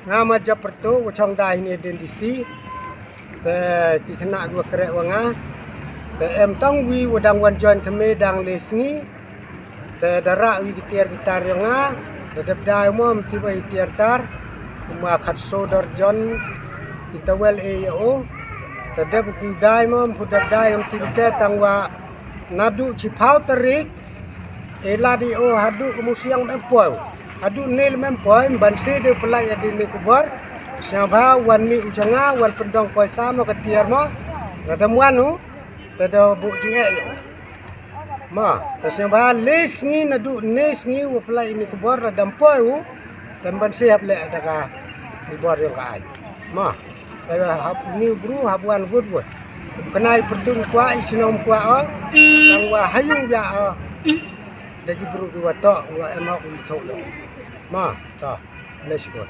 ngama japerto wacang dah ini dendisi te ki kena gua kerek wanga te em tong wi wadang wan join teme dang lesngi te darak wi gitar gitar nga te dai mo mti wi gitar tar ma khat so dor jon kita wel yo te deb ku dai mo pu dai am ti te tangwa nadu cipau terik eladi o hadu kemusiang mempoy hadu nil mempoy banse de pelai adi ni kubor syabha wan mi ujanga wan pendong poy sama ketiar mo ngadamuan nu tada bu jinge ma ta syabha les ngi nadu nes ngi wa pelai ni kubor dampoy u tamban siap le daga di bor yo kai ma tada hab ni bru habuan good boy kenai pertung kwa isinom kwa o tang wa hayung ya o dagi buru ki wato wa emak uli thok ma ta let's go